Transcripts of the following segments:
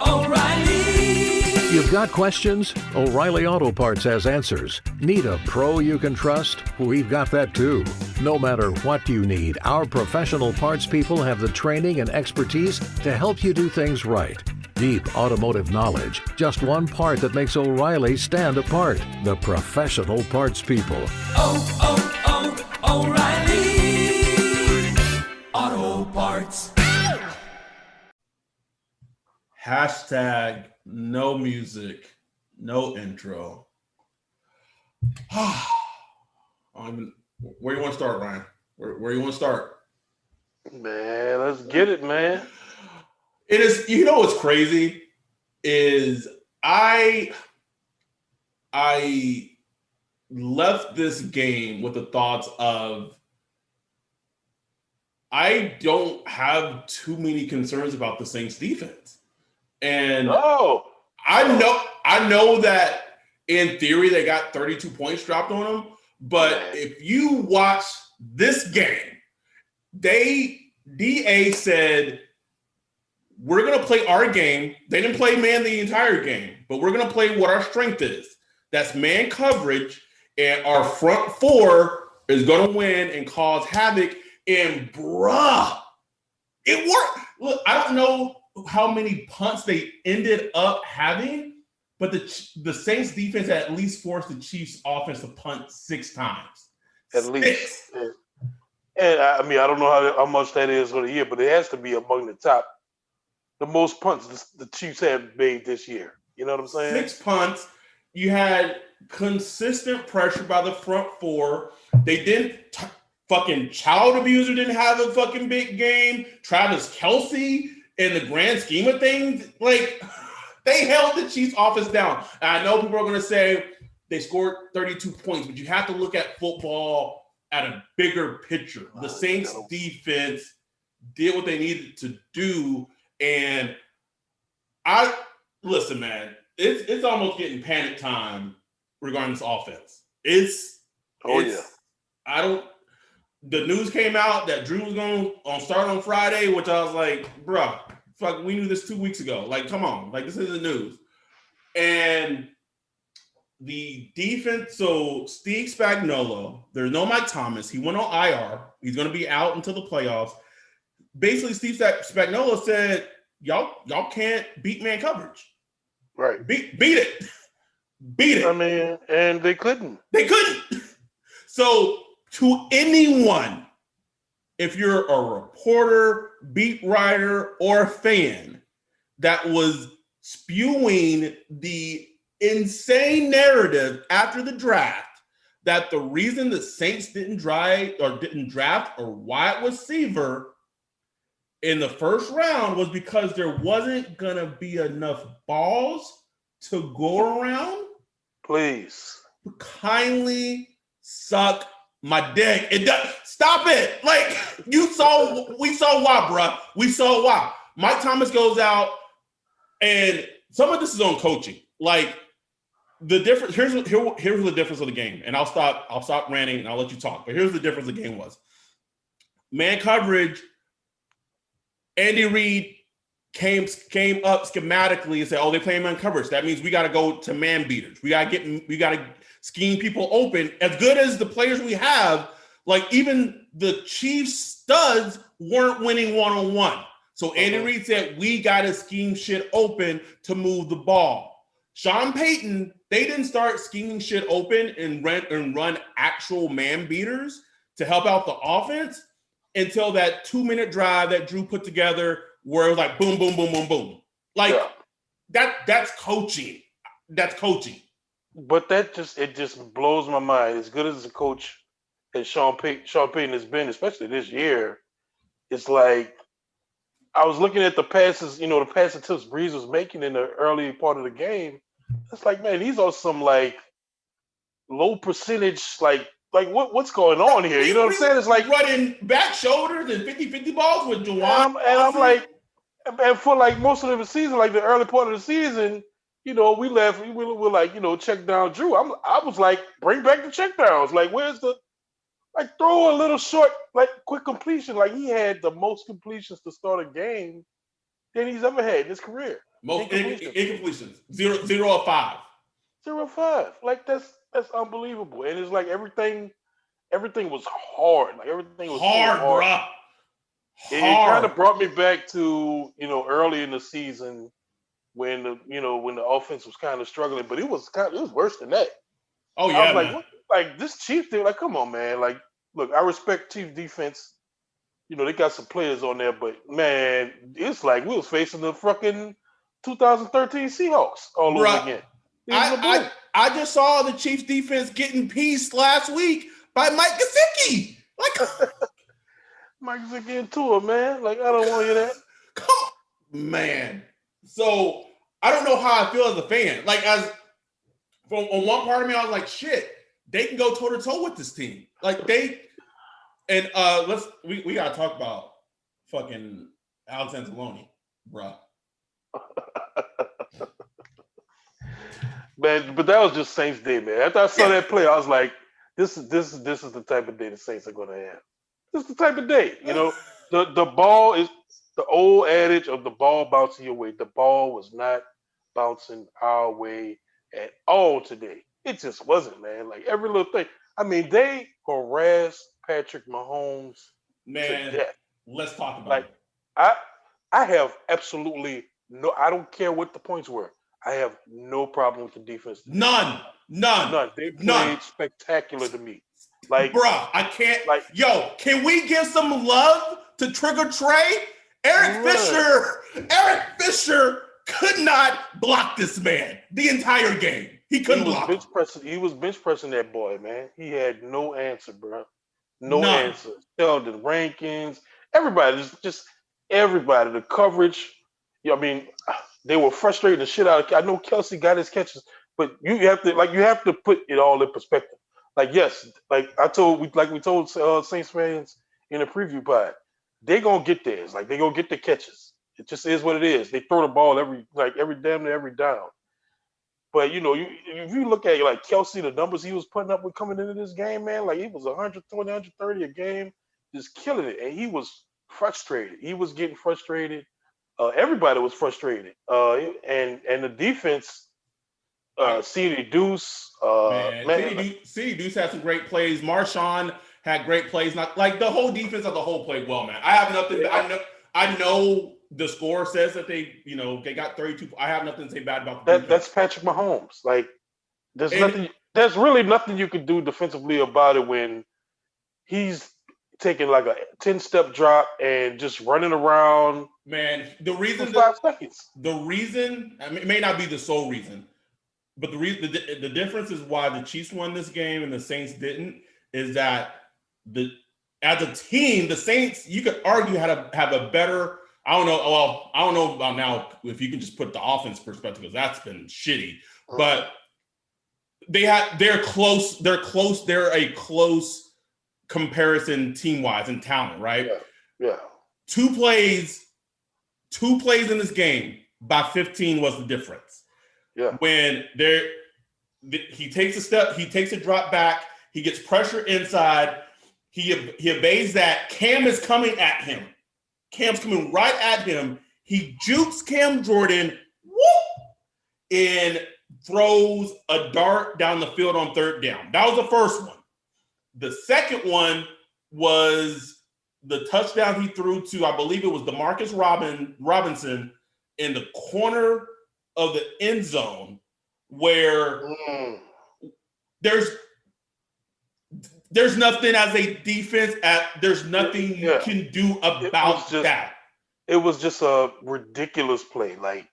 O'Reilly! You've got questions? O'Reilly Auto Parts has answers. Need a pro you can trust? We've got that too. No matter what you need, our professional parts people have the training and expertise to help you do things right. Deep automotive knowledge, just one part that makes O'Reilly stand apart. The professional parts people. O'Reilly Auto Parts. Hashtag no music, no intro. Where you want to start, Ryan? Where you want to start? Man, let's get it, man. It is. You know what's crazy is I left this game with the thoughts of I don't have too many concerns about the Saints defense. And I know that in theory they got 32 points dropped on them, but if you watch this game, DA said we're going to play our game. They didn't play man the entire game, but we're going to play what our strength is. That's man coverage, and our front four is going to win and cause havoc. And bruh, it worked. Look, I don't know how many punts they ended up having, but the Saints defense at least forced the Chiefs offense to punt 6 times. At least. And I mean, I don't know how much that is for the year, but it has to be among the most punts the Chiefs have made this year. You know what I'm saying? 6 punts. You had consistent pressure by the front four. They didn't fucking child abuser didn't have a fucking big game. Travis Kelce, in the grand scheme of things, like they held the Chiefs offense down. And I know people are going to say they scored 32 points, but you have to look at football at a bigger picture. The Saints defense did what they needed to do. And listen, man, it's almost getting panic time regarding this offense. The news came out that Drew was going to start on Friday, which I was like, bruh, fuck, we knew this 2 weeks ago. Like, come on. Like, this isn't news. And the defense, so Steve Spagnuolo, there's no Mike Thomas. He went on IR. He's going to be out until the playoffs. Basically, Steve Spagnuolo said, y'all can't beat man coverage. Right. Beat it. Beat it. I mean, and they couldn't. So, to anyone, if you're a reporter, beat writer, or fan that was spewing the insane narrative after the draft that the reason the Saints didn't draft a wide receiver in the first round was because there wasn't going to be enough balls to go around, please kindly suck my dick. It does. Stop it. Like, we saw why, bro. We saw why. Mike Thomas goes out, and some of this is on coaching. Like, the difference, here's the difference of the game. And I'll stop ranting and I'll let you talk. But here's the difference the game was. Man coverage, Andy Reid came up schematically and said, oh, they play man coverage. That means we got to go to man beaters. We got to scheme people open. As good as the players we have, like even the Chiefs studs weren't winning one-on-one. So Andy Reid said, we got to scheme shit open to move the ball. Sean Payton, they didn't start scheming shit open and run actual man beaters to help out the offense until that 2-minute drive that Drew put together where it was like boom, boom, boom, boom, boom. Like that's coaching. That's coaching. But it just blows my mind. As good as a coach as Sean Payton has been, especially this year, it's like I was looking at the passes, the pass attempts Breeze was making in the early part of the game. It's like, man, these are some like low percentage, like what's going on here? You know what I'm saying? It's like running back shoulders and 50-50 balls with Juwan. And I'm like, and for like most of the season, like the early part of the season, we were like, check down Drew. I was like, bring back the check downs. Like, where's the like throw a little short, like quick completion. Like he had the most completions to start a game than he's ever had in his career. Most incompletions. 0 of 5. 0-5. Like that's unbelievable. And it's like everything was hard. Like everything was so hard. Bruh. It kind of brought me back to, early in the season when the offense was kind of struggling, but it was worse than that. Oh yeah, I was like, man. what? Like this Chiefs thing, like, come on, man. Like, look, I respect Chiefs defense. They got some players on there, but man, it's like we was facing the fucking 2013 Seahawks all over again. I just saw the Chiefs defense getting pieced last week by Mike Gesicki. Like Mike Gesicki into it, man. Like, I don't want to hear that. Come on, man. So I don't know how I feel as a fan. Like, on one part of me, I was like, shit, they can go toe to toe with this team. Like we gotta talk about fucking Alex Anzalone, bro. Man, but that was just Saints Day, man. After I saw that play, I was like, this is the type of day the Saints are gonna have. This is the type of day, The ball is the old adage of the ball bouncing your way. The ball was not bouncing our way at all today. It just wasn't, man. Like every little thing. I mean, they harassed Patrick Mahomes. Man, let's talk about it. I have absolutely no. I don't care what the points were. I have no problem with the defense. None. They played spectacular to me. Like, bruh, I can't. Like, yo, can we give some love to Trigger Trey? Eric Fisher could not block this man the entire game. He couldn't block him. He was bench pressing that boy, man. He had no answer, bro. No answer. Sheldon Rankins, everybody, just everybody. The coverage. I mean, they were frustrating the shit out of. I know Kelsey got his catches, but you have to put it all in perspective. Like, yes, like we told Saints fans in the preview pod, they gonna get theirs. Like, they gonna get the catches. It just is what it is. They throw the ball every damn near every down. But if you look at like Kelsey, the numbers he was putting up with coming into this game, man, like he was 120, 130 a game, just killing it, and he was frustrated. He was getting frustrated. Everybody was frustrated, and the defense. CD Deuce, CD Deuce had some great plays. Marshawn had great plays. Not like the whole defense as a whole played well, man. I have nothing. I know the score says that they got 32. I have nothing to say bad about the defense. That's Patrick Mahomes. Like, there's really nothing you can do defensively about it when he's taking like a 10-step drop and just running around. Man, the reason 5 seconds. The reason, I mean, it may not be the sole reason. But the difference is why the Chiefs won this game and the Saints didn't is that as a team, the Saints, you could argue had a better. I don't know. Well, I don't know about now if you can just put the offense perspective because that's been shitty. But they're close. They're close. They're a close comparison team wise and talent, right? Yeah. Two plays in this game by 15 was the difference. Yeah. When he takes a step, he takes a drop back, he gets pressure inside, he obeys that. Cam is coming at him. Cam's coming right at him. He jukes Cam Jordan, and throws a dart down the field on third down. That was the first one. The second one was the touchdown he threw to, I believe it was DeMarcus Robinson in the corner of the end zone where there's nothing as a defense there's nothing you can do about that. It was just a ridiculous play. Like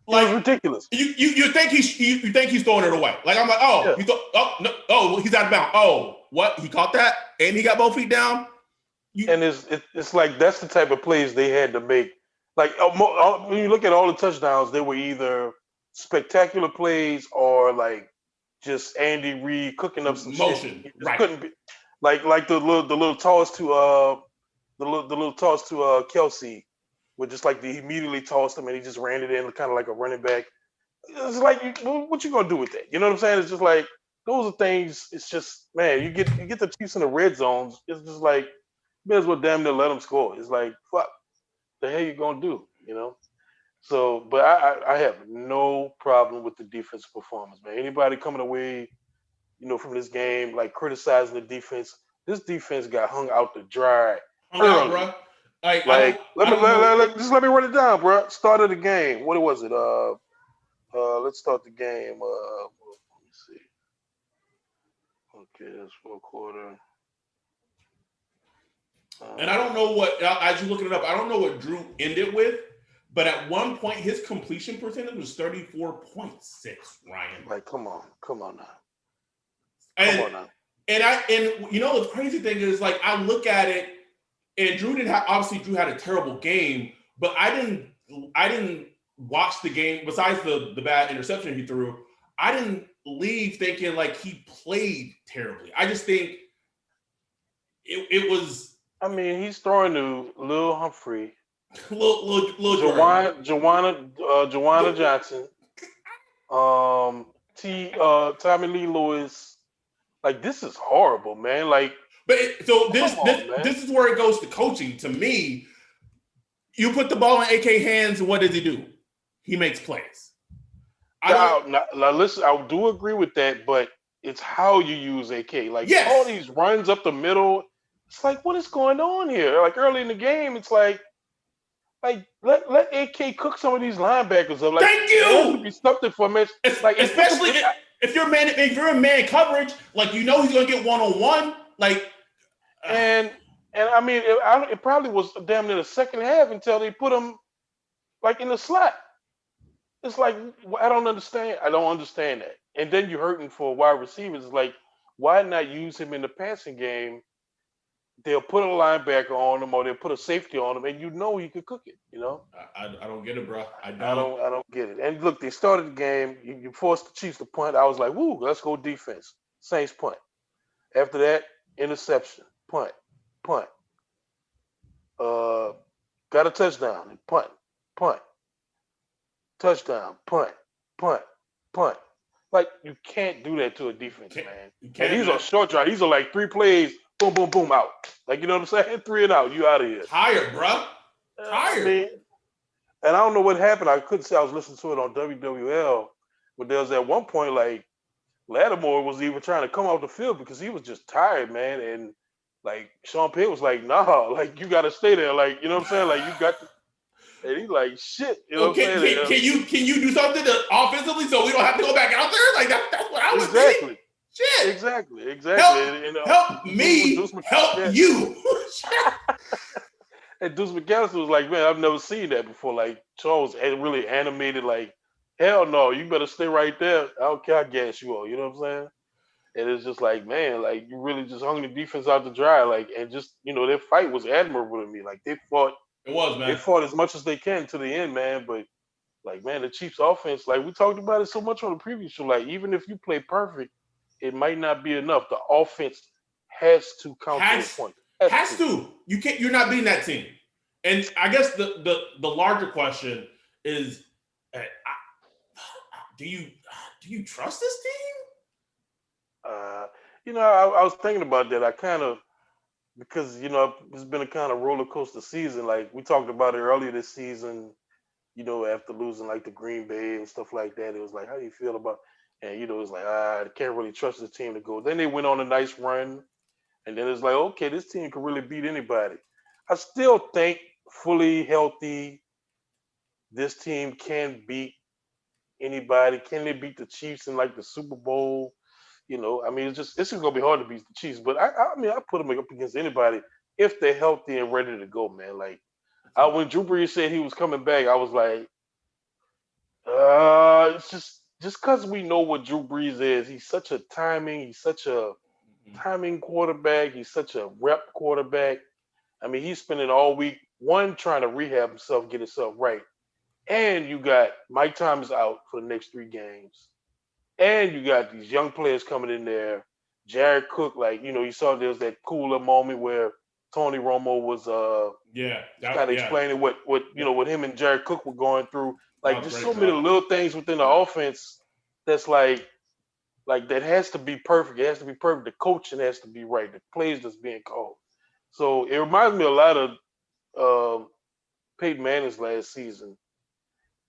it was ridiculous. You think he's throwing it away. Like, I'm like, he's out of bounds. Oh, what? He caught that and he got both feet down? And it's like that's the type of plays they had to make. Like, when you look at all the touchdowns, they were either spectacular plays or like just Andy Reid cooking up some motion. Shit. Right. Couldn't be like the little toss to Kelsey, where just like he immediately tossed him and he just ran it in kind of like a running back. It's like, what you gonna do with that? You know what I'm saying? It's just like those are things. It's just, man, you get the Chiefs in the red zones. It's just like you may as well damn near let them score. It's like, fuck. The hell you gonna do? you know. So, but I have no problem with the defensive performance, man. Anybody coming away, from this game like criticizing the defense, this defense got hung out to dry Hung out, early. bro. Like Like, I don't know. just let me run it down, bro. Start of the game. What was it? Let's start the game. Let me see. Okay, that's fourth quarter. And I don't know what, as you looking it up, I don't know what Drew ended with, but at one point his completion percentage was 34.6. Ryan, Like, come on now, and and you know the crazy thing is, like, I look at it, and Drew didn't have, obviously Drew had a terrible game, but I didn't watch the game. Besides the bad interception he threw, I didn't leave thinking like he played terribly. I just think it was. I mean, he's throwing to Lil Humphrey, little Joanna Johnson, Tommy Lee Lewis. Like, this is horrible, man. Like, but man. This is where it goes to coaching. To me, you put the ball in AK hands, and what does he do? He makes plays. Now, listen, I do agree with that, but it's how you use AK. Like, all these runs up the middle, it's like, what is going on here? Like, early in the game, it's like let AK cook some of these linebackers up. Like, thank you. There has to be something for him. Like, especially if you're in man coverage, like, he's going to get 1-on-1. Like, and I mean, it probably was damn near the second half until they put him like in the slot. It's like, I don't understand. I don't understand that. And then you're hurting for wide receivers. It's like, why not use him in the passing game? They'll put a linebacker on him, or they'll put a safety on him, and he could cook it. I don't get it, bro. I don't get it. And look, they started the game. You forced the Chiefs to punt. I was like, woo, let's go defense. Saints punt. After that, interception, punt. Got a touchdown, punt. Touchdown, punt. Like, you can't do that to a defense, man. And these are short drives. These are like 3 plays, boom, boom, boom, out. Like, you know what I'm saying? 3 and out. You out of here. Tired, bro. Tired. And I don't know what happened. I couldn't say I was listening to it on WWL, but there was at one point, like, Lattimore was even trying to come off the field because he was just tired, man. And, like, Sean Payton was like, nah, like, you got to stay there. Like, you know what I'm saying? Like, you got to. And he's like, shit. You know what I'm saying? Can you do something offensively so we don't have to go back out there? Like, that's what I was Exactly. Shit. Exactly. Help me help you. And Deuce McAllister was like, man, I've never seen that before. Like, Charles really animated, like, hell no, you better stay right there. I don't care how gas you are. You know what I'm saying? And it's just like, man, like, you really just hung the defense out to dry. Like, and just, their fight was admirable to me. Like, they fought. It was, man. They fought as much as they can to the end, man. But, like, man, the Chiefs offense, like, we talked about it so much on the previous show. Like, even if you play perfect, it might not be enough. The offense has to count to a point. Has to. You can't. You're not beating that team. And I guess the larger question is, do you trust this team? I was thinking about that. I kind of, because it's been a kind of roller coaster season. Like, we talked about it earlier this season. After losing like the Green Bay and stuff like that, it was like, how do you feel about? And it's like, I can't really trust this team to go. Then they went on a nice run, and then it's like, okay, this team can really beat anybody. I still think fully healthy, this team can beat anybody. Can they beat the Chiefs in like the Super Bowl? I mean, it's gonna be hard to beat the Chiefs, but I put them up against anybody if they're healthy and ready to go, man. Like, when Drew Brees said he was coming back, I was like, it's just because we know what Drew Brees is. He's such a timing quarterback. He's such a rep quarterback. I mean, he's spending all week, one, trying to rehab himself, get himself right. And you got Mike Thomas out for the next 3 games. And you got these young players coming in there. Jared Cook, like, you saw there was that cooler moment where Tony Romo was kind of explaining what him and Jared Cook were going through. Like, there's so many little things within the offense that's like that has to be perfect. It has to be perfect. The coaching has to be right. The plays that's being called. So it reminds me a lot of Peyton Manning's last season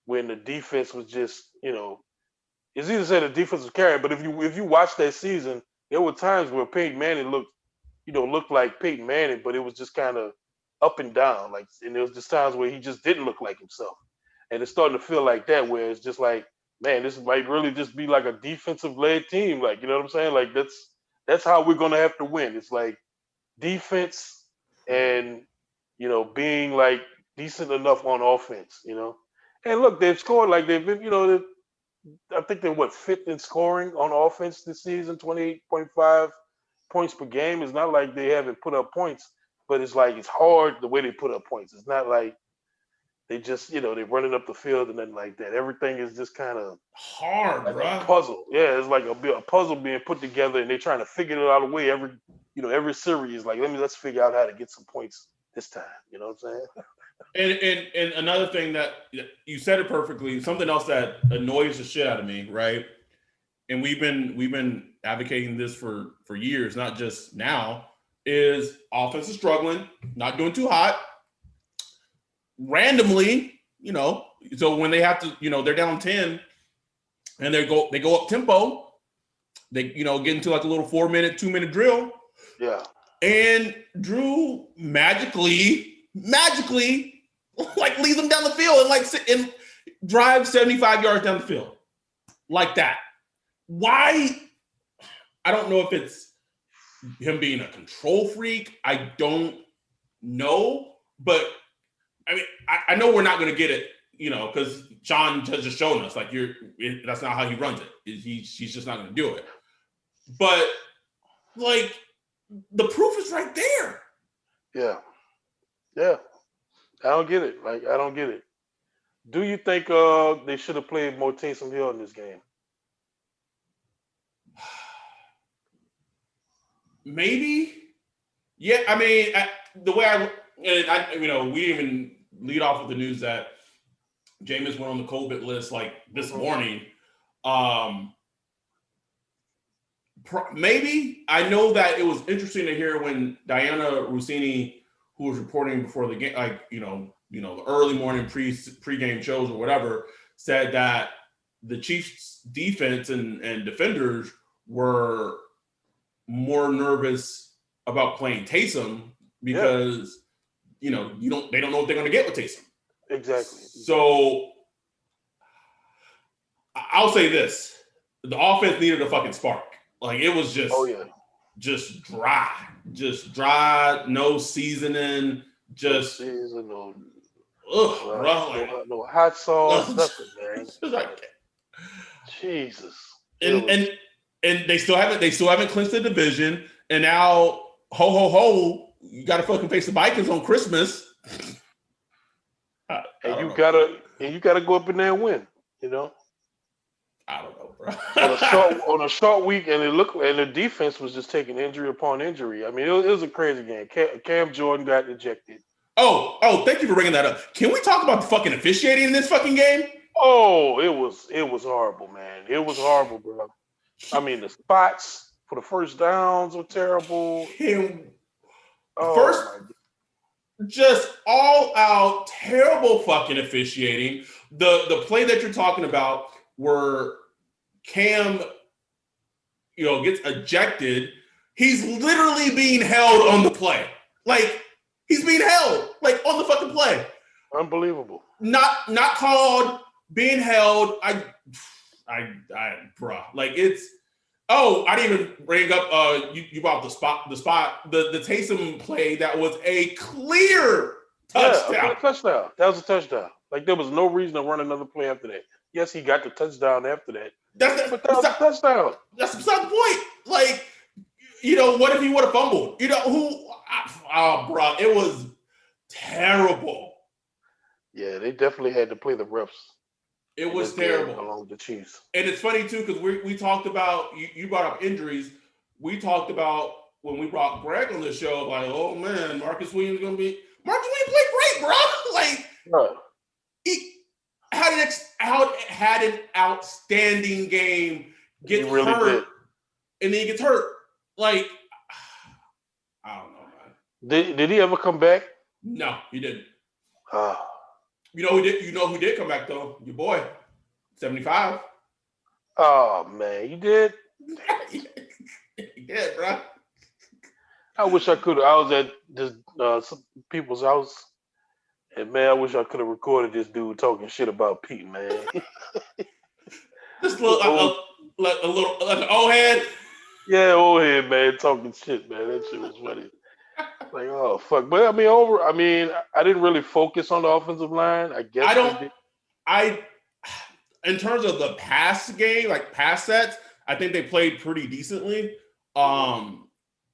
when the defense was just, it's easy to say the defense was carrying, but if you watch that season, there were times where Peyton Manning looked like Peyton Manning, but it was just kind of up and down. And there was just times where he just didn't look like himself. And it's starting to feel like that, where it's just like, man, this might really just be like a defensive led team. Like, you know what I'm saying? Like that's how we're gonna have to win. It's like defense and being like decent enough on offense. And look, they've scored like they've been. I think they're fifth in scoring on offense this season, 28.5 points per game. It's not like they haven't put up points, but it's like it's hard the way they put up points. It's not like they just, they're running up the field and nothing like that. Everything is just kind of hard, like bro. a puzzle. Yeah, it's like a puzzle being put together, and they're trying to figure it out a way every series. Like, let's figure out how to get some points this time. You know what I'm saying? And another thing that you said it perfectly. Something else that annoys the shit out of me, right? And we've been advocating this for years, not just now. Is offense is struggling, not doing too hot. Randomly, so when they have to, they're down 10 and they go up tempo, they, get into like a little 4-minute, 2-minute drill. Yeah. And Drew magically like leads them down the field and drive 75 yards down the field like that. Why? I don't know if it's him being a control freak. I don't know, but I mean, I know we're not going to get it, because Sean has just shown us like that's not how he runs it. He's just not going to do it. But like the proof is right there. Yeah. I don't get it. Like, I don't get it. Do you think they should have played more Taysom Hill in this game? Maybe. Yeah, I mean, the way we even lead off with the news that Jameis went on the COVID list like this morning. Maybe. I know that it was interesting to hear when Diana Rossini, who was reporting before the game, the early morning pre-game shows or whatever, said that the Chiefs defense and defenders were more nervous about playing Taysom because they don't know what they're going to get with Taysom. Exactly. So I'll say this: the offense needed a fucking spark. Like, it was just dry, no seasoning, just no bro, no hot sauce, nothing, man. Like, Jesus. And they still haven't clinched the division, and now you got to fucking face the Vikings on Christmas. And you gotta go up in there and win. I don't know, bro. on a short week, and the defense was just taking injury upon injury. I mean, it was a crazy game. Cam Jordan got ejected. Oh, thank you for bringing that up. Can we talk about the fucking officiating in this fucking game? Oh, it was horrible, man. It was horrible, bro. I mean, the spots for the first downs were terrible. Just all out terrible fucking officiating. The play that you're talking about where Cam, gets ejected, he's literally being held on the play. Like, he's being held like on the fucking play. Unbelievable. Not called, being held. Bruh. Like, it's. Oh, I didn't even bring up. You brought the Taysom play that was a clear touchdown. Yeah, touchdown. That was a touchdown. Like, there was no reason to run another play after that. Yes, he got the touchdown after that. But that was a touchdown. That's beside the point. Like, what if he would have fumbled? Bro, it was terrible. Yeah, they definitely had to play the refs. It was terrible. Along with the Chiefs. And it's funny, too, because we talked about, you brought up injuries. We talked about when we brought Greg on the show, like, oh, man, Marcus Williams going to be. Marcus Williams played great, bro. Like, right. He had an outstanding game, gets hurt, and then he gets hurt. Like, I don't know, man. Did he ever come back? No, he didn't. You know who did? You know who did come back though? Your boy, 75. Oh man, you did. He did, bro. I wish I could. I was at this some people's house, and man, I wish I could have recorded this dude talking shit about Pete, man. Just look old, like a little like an old head. yeah, old head man talking shit, man. That shit was funny. Like, oh fuck. But I mean, I didn't really focus on the offensive line. I I guess they don't. did. I in terms of the pass game, like pass sets, I think they played pretty decently.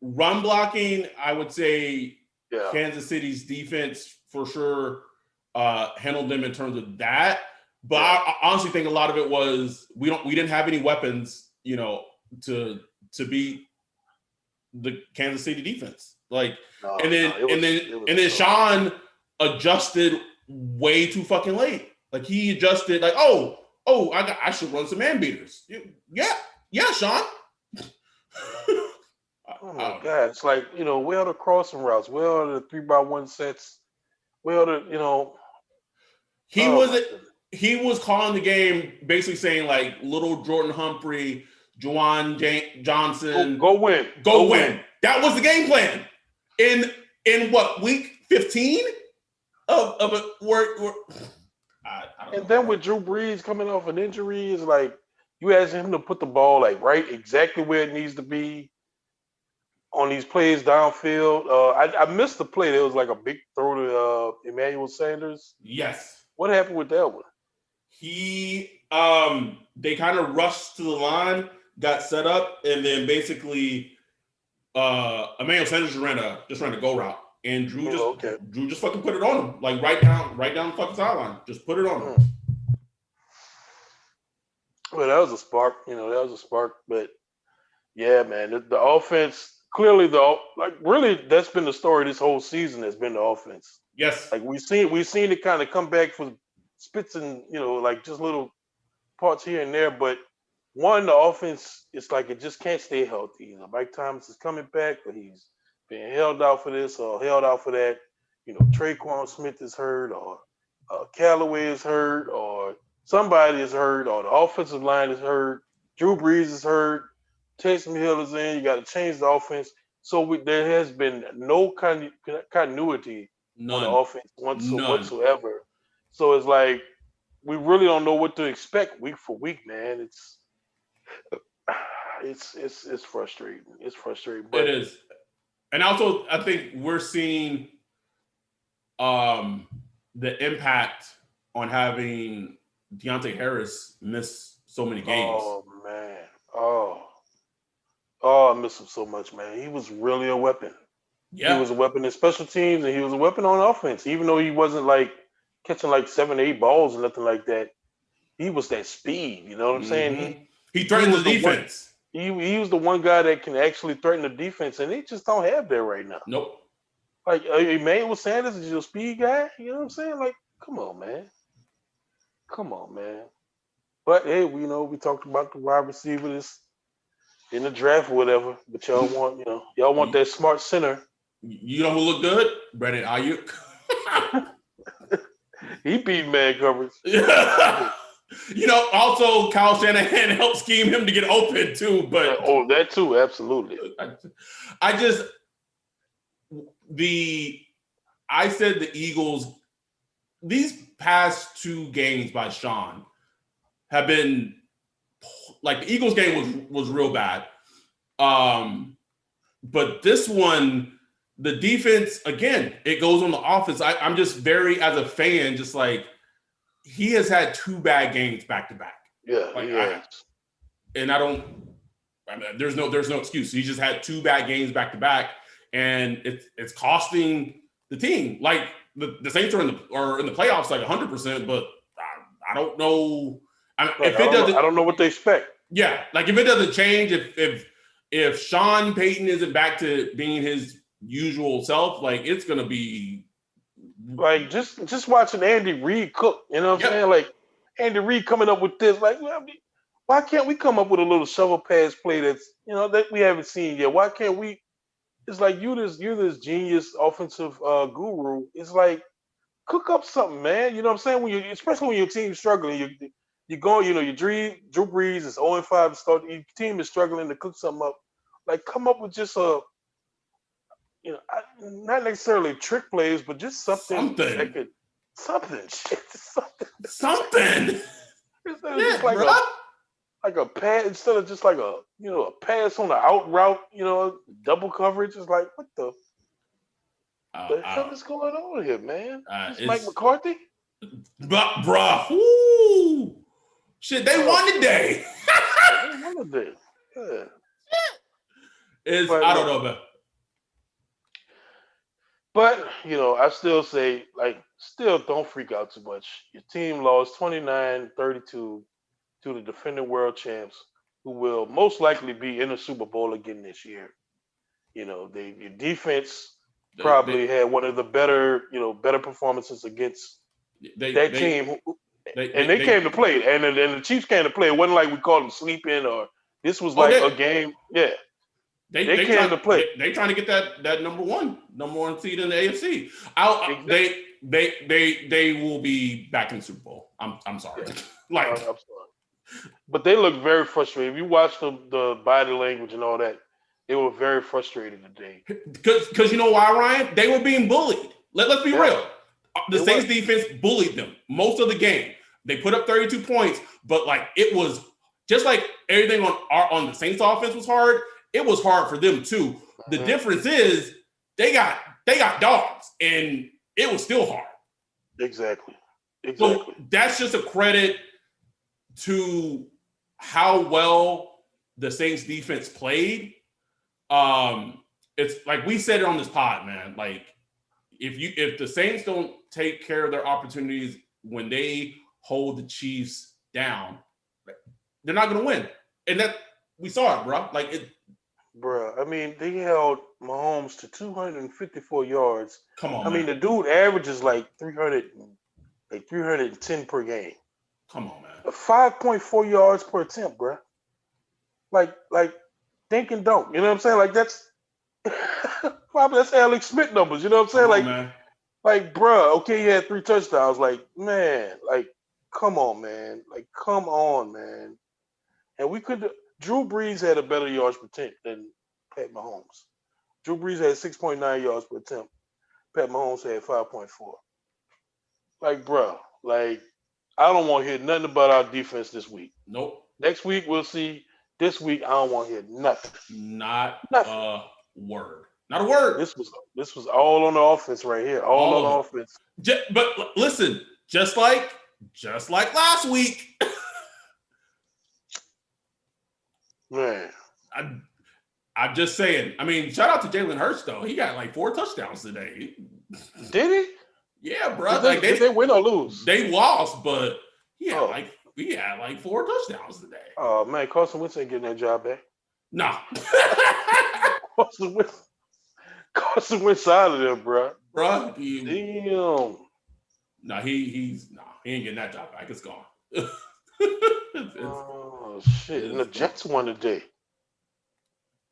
Run blocking, I would say Yeah. Kansas City's defense for sure handled them in terms of that. But Yeah. I honestly think a lot of it was we didn't have any weapons, to beat the Kansas City defense. Like, No, and then no, it was and then Sean adjusted way too fucking late. Like he adjusted, like, I should run some man beaters. Yeah, Sean. Oh my god! It's like where are the crossing routes? Where are the 3x1 sets? Where are the? He Oh my was goodness. he was calling the game, basically saying like little Jordan Humphrey, Juwan Johnson, Go win. go win. That was the game plan. In what, week 15 of it, where I don't And know, then bro. with Drew Brees coming off an injury, it's like you asking him to put the ball like right exactly where it needs to be on these plays downfield. I missed the play. There was like a big throw to Emmanuel Sanders. Yes. What happened with that one? They kind of rushed to the line, got set up, and then basically Emmanuel Sanders just ran a go route. And Okay. Drew just fucking put it on him. Like right down the fucking sideline. Just put it on him. Well, that was a spark. That was a spark. But yeah, man, the offense clearly really that's been the story this whole season. Has been the offense. Yes. Like we've seen it kind of come back for spits and like just little parts here and there. But the offense, it's like it just can't stay healthy. Mike Thomas is coming back, but he's being held out for this or held out for that. Traquan Smith is hurt, or Callaway is hurt, or somebody is hurt, or the offensive line is hurt. Drew Brees is hurt. Taysom Hill is in. You got to change the offense. So there has been no continuity on the None. offense None. whatsoever. So it's like we really don't know what to expect week for week, man. It's frustrating. It's frustrating. But It is. And also, I think we're seeing the impact on having Deontay Harris miss so many games. oh man, I miss him so much, man. He was really a weapon. Yeah. He was a weapon in special teams, and he was a weapon on offense. Even though he wasn't like catching like 7, 8 balls or nothing like that, he was that speed. You know what I'm saying? He threatens was the the one- defense. He was the one guy that can actually threaten the defense, and they just don't have that right now. Nope. Like Emmanuel Sanders is your speed guy. You know what I'm saying? Like, come on, man. But hey, we talked about the wide receivers in the draft or whatever. But y'all want that smart center. You know who looked good? Brandon Ayuk. He beat man coverage. Also Kyle Shanahan helped scheme him to get open too. But that too, absolutely. I said the Eagles, these past 2 games by Sean have been like, the Eagles game was real bad. But this one, the defense, again, it goes on the offense. I'm just very, as a fan, just like, he has had 2 bad games back to back. Yeah, there's no excuse. He just had 2 bad games back to back, and it's costing the team. Like the Saints are in the playoffs like 100%, but I don't know. I don't know what they expect. Yeah, like if it doesn't change, if Sean Payton isn't back to being his usual self, like it's gonna be like just watching Andy Reid cook. You know what I'm saying? Like Andy Reid coming up with this. Like, why can't we come up with a little shovel pass play that's that we haven't seen yet? Why can't we? It's like you're this genius offensive guru. It's like, cook up something, man. You know what I'm saying? Especially when your team's struggling, you go, your Drew Brees is 0-5 to start. Your team is struggling to cook something up. Like, come up with just not necessarily trick plays, but just something that could shit, Something. Instead of just Yeah, bro. like a pass, instead of just like a pass on the out route, double coverage. It's like, what the hell is going on here, man? This Mike McCarthy? Bruh. Woo. Shit, they won today. They won today. Yeah. I don't know, man. But, I still say, still don't freak out too much. Your team lost 29-32 to the defending world champs, who will most likely be in the Super Bowl again this year. Your defense probably had one of the better performances against that team. They came to play, and the Chiefs came to play. It wasn't like we called them sleeping, or this was a game. Yeah. They came to play. They trying to get that number one seed in the AFC. Exactly. They will be back in the Super Bowl. I'm sorry. Yeah. I'm sorry. But they look very frustrated. If you watch the body language and all that, they were very frustrated today. Because you know why, Ryan? They were being bullied. Let's be real. The Saints defense bullied them most of the game. They put up 32 points, but it was just like everything on the Saints offense was hard. It was hard for them too. The difference is they got dogs, and it was still hard. Exactly. So that's just a credit to how well the Saints defense played. It's like we said it on this pod, man. If the Saints don't take care of their opportunities when they hold the Chiefs down, they're not going to win. And that we saw it, bro. Bro, I mean, they held Mahomes to 254 yards. Come on, I mean, the dude averages 310 per game. Come on, man. 5.4 yards per attempt, bro. Like think and don't. You know what I'm saying? That's probably that's Alex Smith numbers. You know what I'm saying? Bro, okay, he had 3 touchdowns. Come on, man. Come on, man. And Drew Brees had a better yards per attempt than Pat Mahomes. Drew Brees had 6.9 yards per attempt. Pat Mahomes had 5.4. Bro, I don't want to hear nothing about our defense this week. Nope. Next week we'll see. This week I don't want to hear nothing. Not a word. Not a word. This was all on the offense right here. All on the offense. But listen, just like last week. Man. I'm just saying. I mean, shout out to Jalen Hurts though. He got 4 touchdowns today. Did he? Yeah, bro. Did they win or lose? They lost, but he had 4 touchdowns today. Oh man, Carson Wentz ain't getting that job back. Nah. Carson Wentz out of there, bro. Bro, damn. No, he ain't getting that job back. It's gone. Oh shit! And the Jets won today.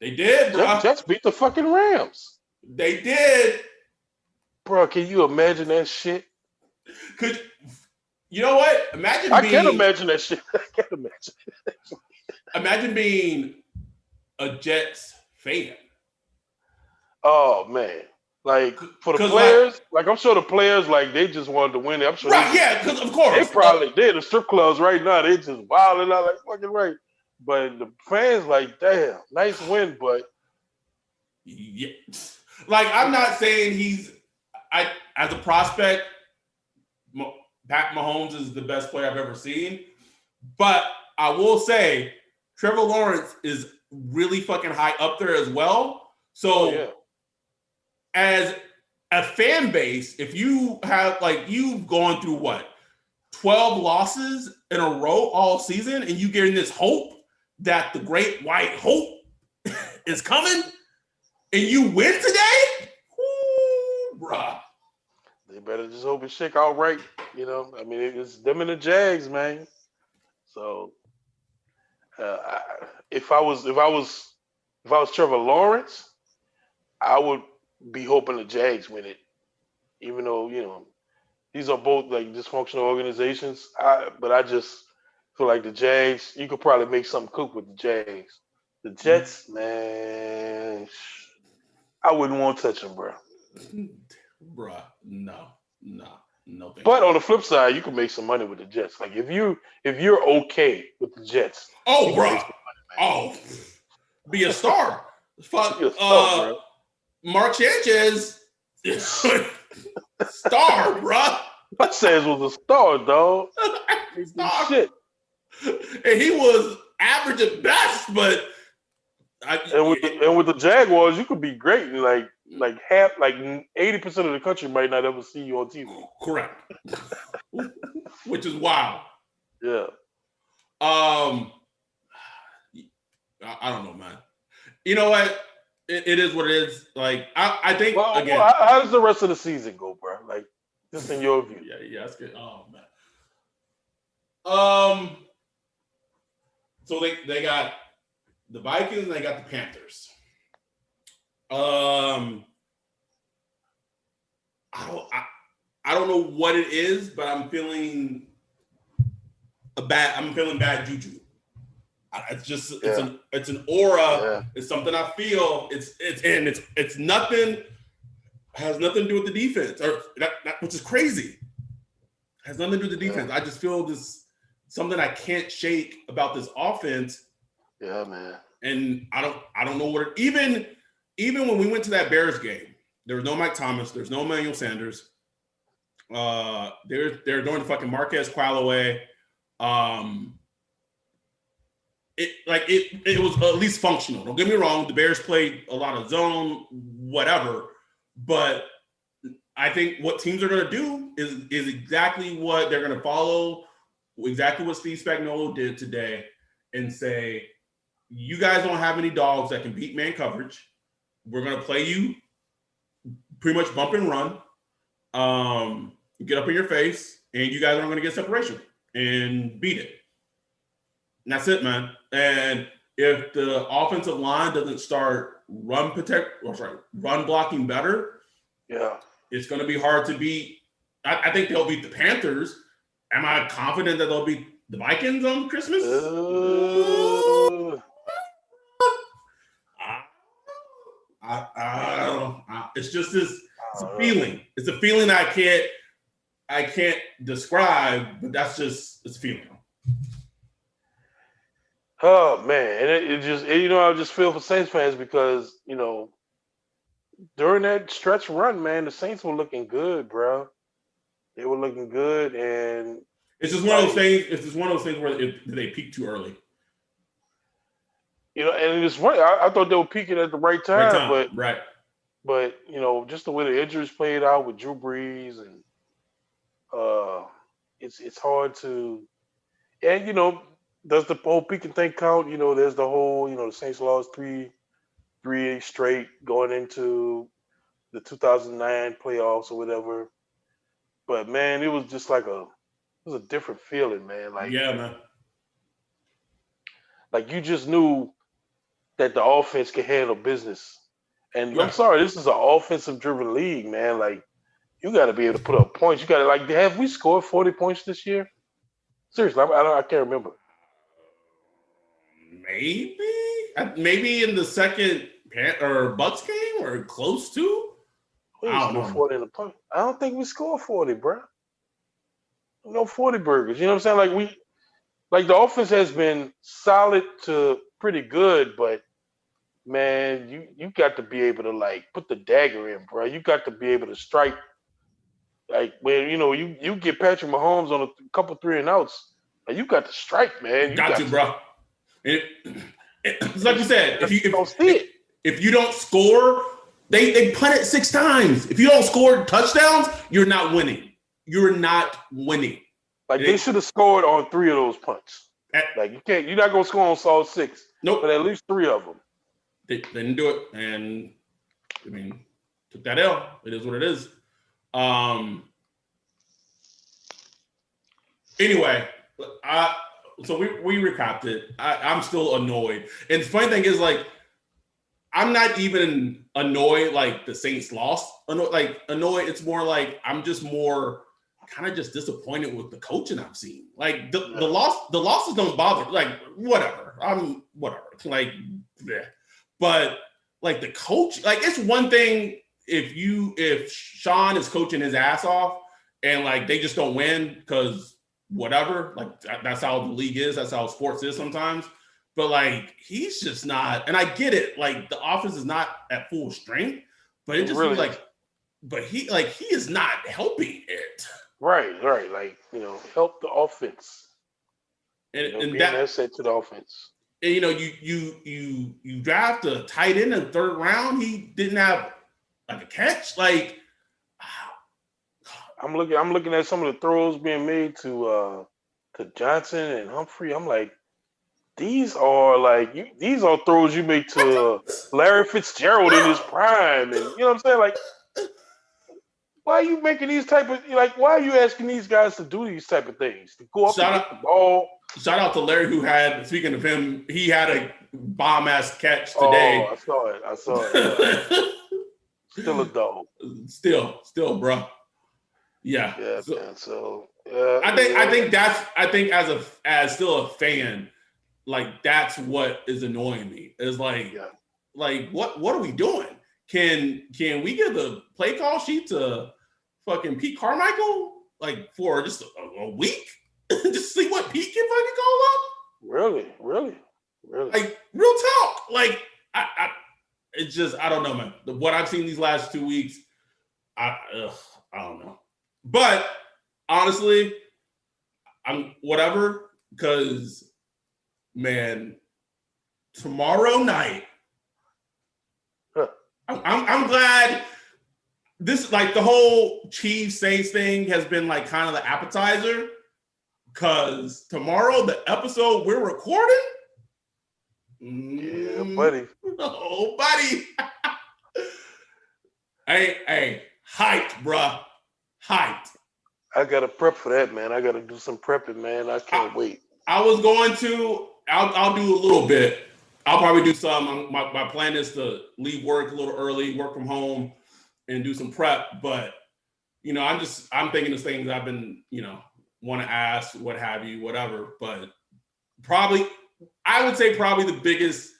They did, bro. Jets beat the fucking Rams. They did. Bro, can you imagine that shit? You know what? Imagine I can't imagine that shit. I can't imagine. Imagine being a Jets fan. Oh man. For the players, I'm sure the players they just wanted to win it. I'm sure because of course they're in the strip clubs right now. They just wilding out fucking right. But the fans damn, nice win, but yeah. I'm not saying as a prospect, Pat Mahomes is the best player I've ever seen. But I will say Trevor Lawrence is really fucking high up there as well. So as a fan base, if you have you've gone through 12 losses in a row all season, and you getting this hope that the great white hope is coming, and you win today, bruh. They better just hope it shake out right. I mean, it's them and the Jags, man. So if I was Trevor Lawrence, I would be hoping the Jags win it. Even though, these are both like dysfunctional organizations. But I just feel like the Jags, you could probably make something cook with the Jags. The Jets, man, I wouldn't want to touch them, bro. Bruh, no. Thank But you. on the flip side, you can make some money with the Jets. Like if you're okay with the Jets, Oh, you can make bruh. some money, man. Oh, be a star. Fuck. Be a star, bro. Mark Sanchez, star, bruh. Sanchez was a star, dog. Star. Shit. And he was average at best, but And with the Jaguars, you could be great. And like 80% of the country might not ever see you on TV. correct. Which is wild. Yeah. I don't know, man. You know what? It is what it is. Like I think again. Well, how does the rest of the season go, bro? Like, just in your view. Yeah, that's good. Oh man. So they got the Vikings and they got the Panthers. I don't know what it is, but I'm feeling bad juju. It's just it's an aura. Yeah. It's something I feel. It's nothing. Has nothing to do with the defense, or that which is crazy. Has nothing to do with the defense. I just feel this something I can't shake about this offense. Yeah, man. And I don't know what even when we went to that Bears game, there was no Mike Thomas, there's no Emmanuel Sanders. They're doing the fucking Marquez Quallaway. It was at least functional. Don't get me wrong, the Bears played a lot of zone, whatever, but I think what teams are going to do is exactly what they're going to follow, exactly what Steve Spagnuolo did today, and say, you guys don't have any dogs that can beat man coverage. We're going to play you pretty much bump and run, get up in your face, and you guys aren't going to get separation and beat it. And that's it, man. And if the offensive line doesn't start run blocking better, yeah, it's going to be hard to beat. I think they'll beat the Panthers. Am I confident that they'll beat the Vikings on Christmas? I don't know. It's just this. It's a feeling. It's a feeling I can't describe, but that's just it's a feeling. Oh man, and it just I just feel for Saints fans because during that stretch run, man, the Saints were looking good, bro. They were looking good, and it's just one of those things. It's just one of those things where they peak too early. And it's right. I thought they were peaking at the right time. But just the way the injuries played out with Drew Brees, and it's hard to, and does the whole peaking thing count? There's the whole the Saints lost three straight going into the 2009 playoffs or whatever. But man, it was just like it was a different feeling, man. Like yeah, man. Like you just knew that the offense could handle business. And I'm sorry, this is an offensive-driven league, man. Like, you got to be able to put up points. You got to, have we scored 40 points this year? Seriously, I can't remember. Maybe in the second Bucks game or close to. I don't know. 40 in the point. I don't think we scored 40, bro. No 40 burgers. You know what I'm saying? The offense has been solid to pretty good, but man, you got to be able to put the dagger in, bro. You got to be able to strike. When you get Patrick Mahomes on a couple 3 and outs, you got to strike, man. You got to, bro. It's like you said, if you don't score, they punt it 6 times. If you don't score touchdowns, you're not winning. You're not winning. They should have scored on 3 of those punts. You're not gonna score on all 6. Nope. But at least 3 of them. They didn't do it, and took that L. It is what it is. Anyway, so we recapped it. I'm still annoyed, and the funny thing is, I'm not even annoyed the Saints lost. Annoyed. It's more I'm just more kind of just disappointed with the coaching I've seen. Like the losses don't bother. Like whatever. Like, bleh. But like the coach, like it's one thing if Sean is coaching his ass off and like they just don't win because whatever. Like that's how the league is. That's how sports is sometimes. But like he's just not. And I get it. Like the offense is not at full strength. But it just really feels like. But he is not helping it. Right. Like, help the offense. And be an asset to the offense. And you draft a tight end in the third round. He didn't have like a catch. Like I'm looking at some of the throws being made to Johnson and Humphrey. I'm like, these are throws you make to Larry Fitzgerald in his prime, and you know what I'm saying? Like, why are you making these type of why are you asking these guys to do these type of things? To go up and get the ball. Shout out to Larry who had, speaking of him, he had a bomb ass catch today. Oh, I saw it. Still a dog. Still, bro. Yeah. Yeah, so, man. So I think as still a fan, like that's what is annoying me. Is like what are we doing? Can we give the play call sheet to fucking Pete Carmichael like for just a week? Just see what Pete can fucking call up? Really? Like real talk. Like I it's just I don't know, man. What I've seen these last 2 weeks, I don't know. But honestly, I'm whatever because man, tomorrow night. I'm glad this like the whole Chiefs Saints thing has been like kind of the appetizer because tomorrow the episode we're recording. Yeah, buddy. Oh, buddy. hey, hyped, bruh. Hyped. I gotta prep for that, man. I gotta do some prepping, man. I can't wait. I was going to. I'll do a little bit. I'll probably do some. My plan is to leave work a little early, work from home, and do some prep. But I'm thinking of things I've been, want to ask, what have you, whatever. But I would say probably the biggest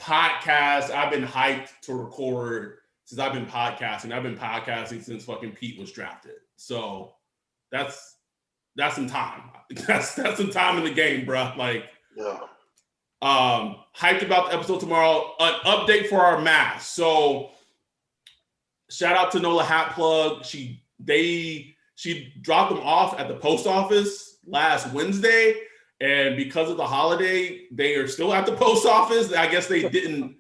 podcast I've been hyped to record since I've been podcasting. I've been podcasting since fucking Pete was drafted. So that's some time. That's some time in the game, bro. Like, yeah. Hyped about the episode tomorrow. An update for our mask. So shout out to Nola Hat Plug. She dropped them off at the post office last Wednesday, and because of the holiday, they are still at the post office. I guess they didn't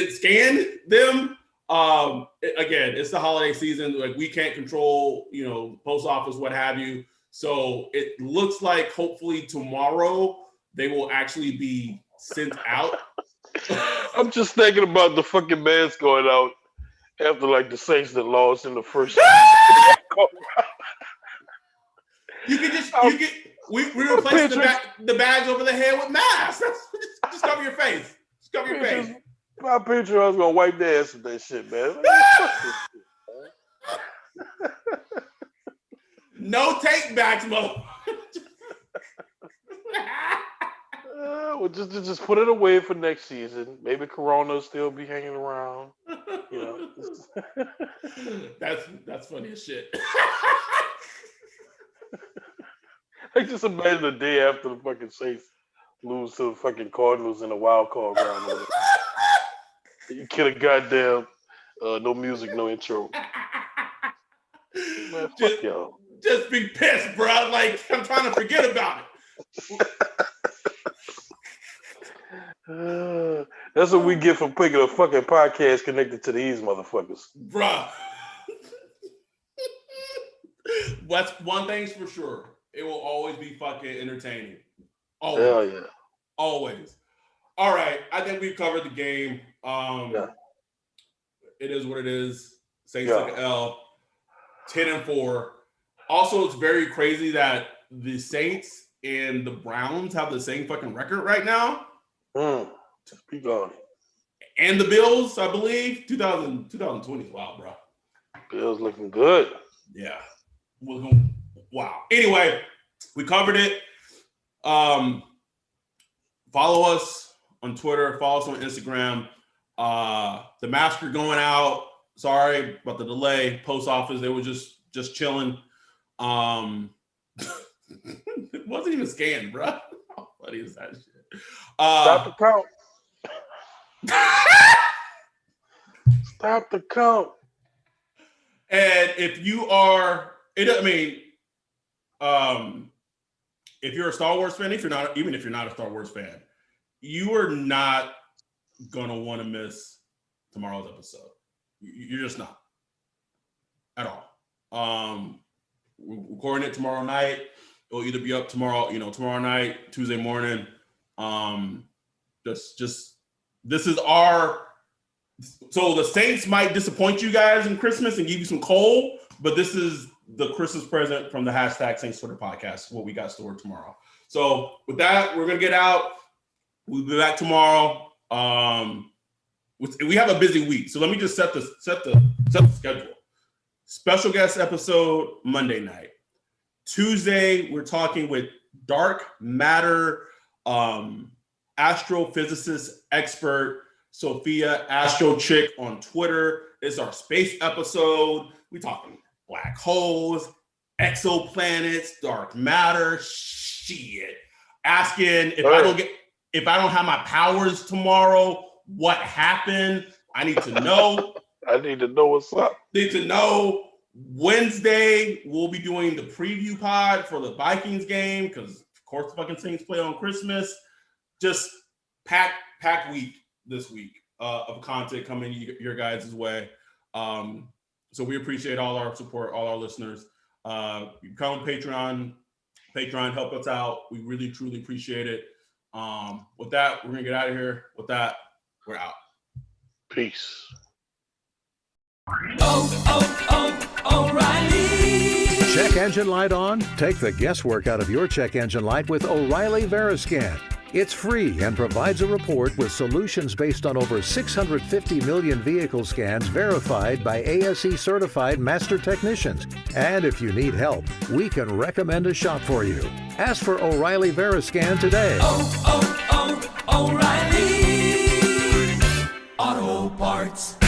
scan them. Again, it's the holiday season. Like we can't control, post office, what have you. So it looks like hopefully tomorrow they will actually be sent out. I'm just thinking about the fucking mask going out after like the Saints that lost in the first. We replace the bags over the head with masks. Just cover your face. Just cover your face. My picture, I was gonna wipe their ass with that shit, man. No take backs, Mo. Well, just put it away for next season. Maybe Corona will still be hanging around. That's funny as shit. I just imagine the day after the fucking Saints lose to the fucking Cardinals in a wild card round. You get a goddamn no music, no intro. Man, fuck y'all. Just be pissed, bro. Like I'm trying to forget about it. That's what we get for picking a fucking podcast connected to these motherfuckers, bro. What's one thing's for sure? It will always be fucking entertaining. Always. Hell yeah. Always. All right. I think we've covered the game. It is what it is. Saints took an L. 10-4. Also, it's very crazy that the Saints and the Browns have the same fucking record right now. Keep going. And the Bills, I believe. 2020 is wild, bro. Bills looking good. Yeah. Wow. Anyway, we covered it. Follow us on Twitter. Follow us on Instagram. The masks are going out. Sorry about the delay. Post office, they were just chilling. It wasn't even scanned, bro. How funny is that shit? Stop the count. Stop the count. And if you are, if you're a Star Wars fan, even if you're not a Star Wars fan, you are not gonna want to miss tomorrow's episode. You're just not at all. We're recording it tomorrow night. It'll either be up tomorrow night, Tuesday morning. This is our. So the Saints might disappoint you guys in Christmas and give you some coal, but this is the Christmas present from the hashtag Saints Twitter podcast, what we got stored tomorrow. So with that, we're gonna get out. We'll be back tomorrow. We have a busy week, so let me just set the schedule. Special guest episode Monday night. Tuesday, we're talking with dark matter astrophysicist expert Sophia Astro Chick on Twitter. It's our space episode. We talking black holes, exoplanets, dark matter, shit. Asking if I don't have my powers tomorrow, what happened? I need to know. I need to know what's up. Need to know. Wednesday, we'll be doing the preview pod for the Vikings game because, of course, the fucking Saints play on Christmas. Just packed week this week of content coming your guys' way. So we appreciate all our support, all our listeners. You come on Patreon, help us out. We really, truly appreciate it. With that, we're going to get out of here. With that, we're out. Peace. O'Reilly. Check engine light on? Take the guesswork out of your check engine light with O'Reilly Veriscan. It's free and provides a report with solutions based on over 650 million vehicle scans verified by ASE certified master technicians. And if you need help, we can recommend a shop for you. Ask for O'Reilly Veriscan today. O'Reilly Auto Parts.